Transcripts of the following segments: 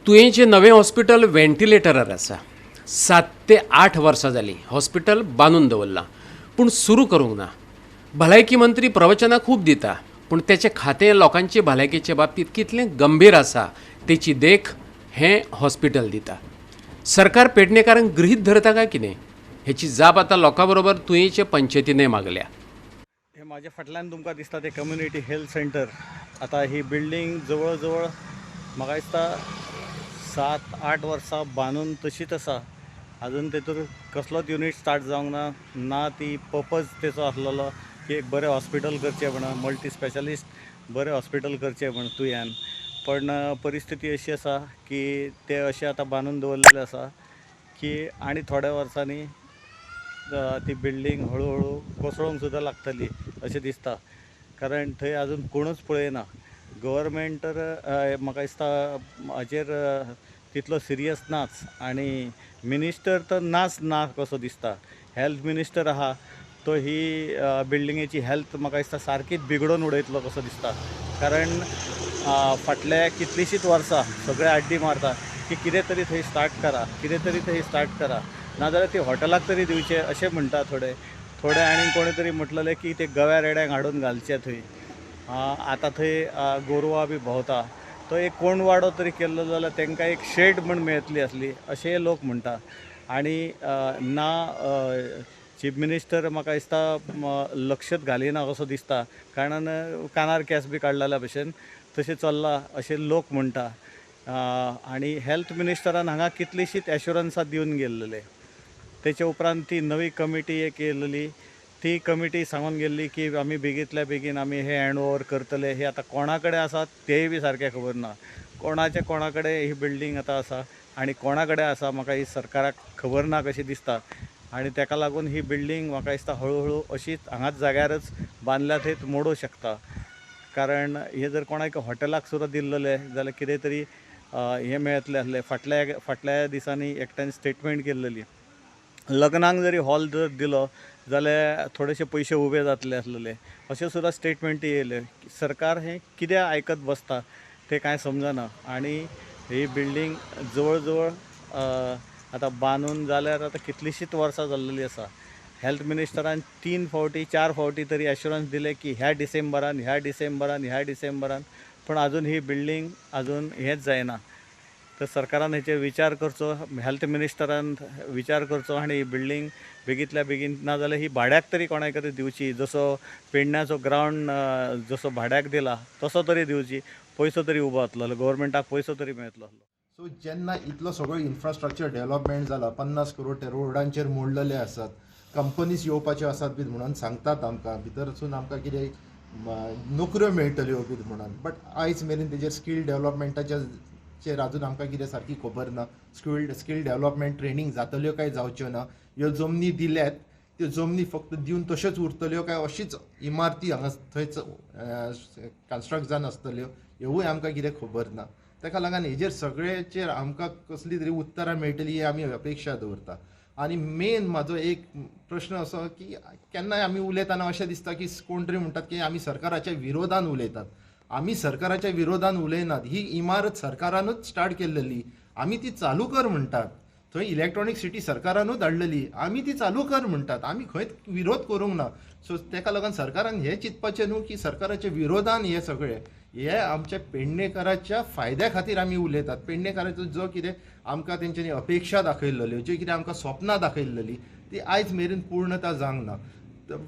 तुयेंचें नवें हॉस्पिटल व्हेंटिलेटरार आसा. 7 ते 8 वर्सां जालीं हॉस्पिटल बांदून दवरलां पूण सुरू करूंक ना. भलायकी मंत्री प्रवचनां खूब दिता पूण तेचें खातें लोकांचे भलायकेचे बाबतींत कितलें गंभीर आसा तेची देख हें हॉस्पिटल दिता. सरकार पेडणेकारांक गृहीत धरता काय कितें हेची जाप आतां लोकां बरोबर तुयेंचे पंचायतीनय मागल्या. हे माझ्या फाटल्यान तुमकां दिसता ते कम्युनिटी हेल्थ सेंटर. आता ही बिल्डींग जवळ जवळ म्हाका दिसता 7-8 वर्सां बांदून तशीच आसा. अजून तेतूर कसलोच युनिट स्टार्ट जावंक ना. ती पर्पज तेचो आसलेलो की एक बरें हॉस्पिटल करचें म्हणून, मल्टी स्पेशलिस्ट बरें हॉस्पिटल करचें म्हणून तुयेन. पण परिस्थिती अशी आसा की ते अशें आतां बांदून दवरलेलें आसा की आनी थोड्या वर्सांनी ती बिल्डींग हळू कोसळूंक सुद्दां लागतली अशें दिसता. कारण थंय अजून कोणूच पळयना. गव्हर्मेंट तर म्हाका दिसता हाचेर तितलो सिरियस नाच आनी मिनिस्टर तर ना कसो दिसता. हेल्थ मिनिस्टर आहा तो ही बिल्डिंगेची हेल्थ म्हाका दिसता सारकीच बिगडोवन उडयतलो कसो दिसता. कारण फाटल्या कितलींशींच वर्सां सगळे आड्डी मारता की कितें तरी थंय स्टार्ट करा नाजाल्यार ती हॉटेलाक तरी दिवचे अशें म्हणटा थोडे आनी कोणी तरी म्हटलेलें की ते गव्या रेड्यांक हाडून घालचे थंय. आतां थंय गोरवां बी भोंवता. तो एक कोण वाडो तरी केल्लो जाल्यार तांकां एक शेड म्हण मेळटली आसली अशें लोक म्हणटा. आनी ना चीफ मिनिस्टर म्हाका दिसता लक्षच घालिना कसो दिसता. कारण कानार केंस बी काडलेल्या भशेन तशें चल्लां अशें लोक म्हणटा. आनी हेल्थ मिनिस्टरान हांगा कितलींशींच एश्युरन्सां दिवन गेल्लेले. तेच्या उपरांत ती नवी कमिटी एक येयलेली. ती कमिटी सांगून गेल्ली की आमी बेगींतल्या बेगीन आमी हे हँड ओवर करतले. हे आतां कोणा कडेन आसा तेंय बी सारकें खबर ना. कोणा कडेन ही बिल्डींग आतां आसा आनी कोणा कडेन आसा म्हाका ही सरकाराक खबर ना कशी दिसता. आनी तेका लागून ही बिल्डींग म्हाका दिसता हळू अशीच हांगाच जाग्यारच बांदल्या थंयच मोडूं शकता. कारण हे जर कोणाक हॉटेलाक सुद्दां दिल्लेले जाल्यार कितें तरी हें मेळटलें आसलें. फाटल्या दिसांनी एकट्यान स्टेटमेंट केल्लेली लग्नाक जरी हॉल जर दिलो जाल्यार थोडेशे पयशे उबे जातले आसलेले अशें सुद्दां स्टेटमेंटी येयले. सरकार हें कितें आयकत बसता तें कांय समजना. आनी ही बिल्डींग जवळ जवळ आतां बांदून जाल्यार आतां कितलींशींच वर्सां जाल्लेली आसा. हेल्थ मिनिस्टरान 3-4 फावटी तरी एश्युरन्स दिले की ह्या डिसेंबरान पण अजून ही बिल्डींग अजून हेंच जायना. तर सरकारान हेचेर विचार करचो, हेल्थ मिनिस्टरान विचार करचो आनी ही बिल्डींग बेगींतल्या बेगीन नाजाल्यार ही भाड्याक तरी कोणाक तरी दिवची. जसो पेडण्याचो ग्रावंड जसो भाड्याक दिला तसो तरी दिवची. पयसो तरी उबो जातलो, गव्हर्मेंटाक पयसो तरी मेळटलो. सो जेन्ना इतलो सगळो इन्फ्रास्ट्रक्चर डेव्हलपमेंट जाला, 50 करोड ते रोडांचेर मोडलेले आसात, कंपनीज येवपाच्यो आसात बी म्हणून सांगतात आमकां. भितर वचून आमकां कितें नोकऱ्यो मेळटल्यो बी म्हणून. बट आयज मेरेन तेजेर स्कील डेव्हलपमेंटाचेर अजून आमकां कितें सारकी खबर ना. स्कील डेव्हलपमेंट ट्रेनींग जातल्यो काय जावच्यो ना. ह्यो जमनी दिल्यात त्यो जमनी फक्त दिवन तश्योच उरतल्यो काय अशीच इमारती हांगा थंयच कन्स्ट्रक्ट जावन आसतल्यो हेवूय आमकां कितें खबर ना. ताका लागून हेजेर सगळ्याचेर आमकां कसली तरी उतरां मेळटली ही आमी अपेक्षा दवरता. आनी मेन म्हाजो एक प्रश्न असो की केन्नाय आमी उलयतना अशें दिसता की कोण तरी म्हणटात की आमी सरकाराच्या विरोधान उलयतात. आमी सरकाराच्या विरोधान उलयनात. ही इमारत सरकारानूच स्टार्ट केल्लेली, आमी ती चालू कर म्हणटात. थंय इलेक्ट्रॉनीक सिटी सरकारानूच हाडलेली, आमी ती चालू कर म्हणटात. आमी खंयच विरोध करूंक ना. सो ताका लागून सरकारान हें चिंतपाचें न्हू की सरकाराच्या विरोधान हे सगळें. हे आमच्या पेडणेकाराच्या फायद्या खातीर आमी उलयतात. पेडणेकाराचो जो कितें आमकां तेंच्यांनी अपेक्षा दाखयल्ल्यो, ज्यो कितें आमकां स्वप्नां दाखयल्लीं ती आयज मेरेन पूर्णता जावंक ना.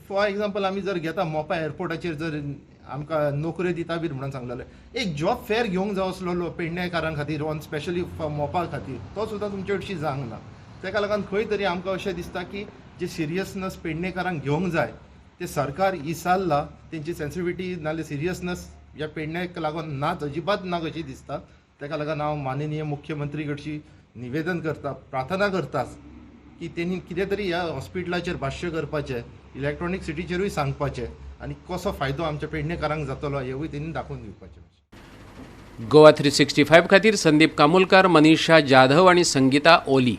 फॉर एग्जाम्पल आमी जर घेता मोपा एअरपोर्टाचेर जर आमकां नोकऱ्यो दिता बी म्हणून सांगलेलें, एक जॉब फेअर घेवंक जाय आसलो पेडणेकारां खातीर ऑन स्पेशली मोपा खातीर, तो सुद्दां तुमचे हरशीं जावंक ना. ताका लागून खंय तरी आमकां अशें दिसता की जे सिरियसनस पेडणेकारांक घेवंक जाय ते सरकार इसारला. तेंची सेन्सिटिव्हिटी नाजाल्यार सिरियसनस ह्या पेडण्याक लागून नाच, अजिबात ना कशी दिसता. ताका लागून हांव माननीय मुख्यमंत्री कडची निवेदन करता, प्रार्थना करताच की तेणी कितें तरी ह्या हॉस्पिटलाचेर भाश्य करपाचें, इलेक्ट्रॉनीक सिटीचेरूय सांगपाचें आनी कसो फायदो आमच्या पेडणेकारांक जातलो हेवूय तेणी दाखोवन दिवपाचें. गोवा 365 खातीर संदीप कामुलकार, मनीषा जाधव आनी संगीता ओली.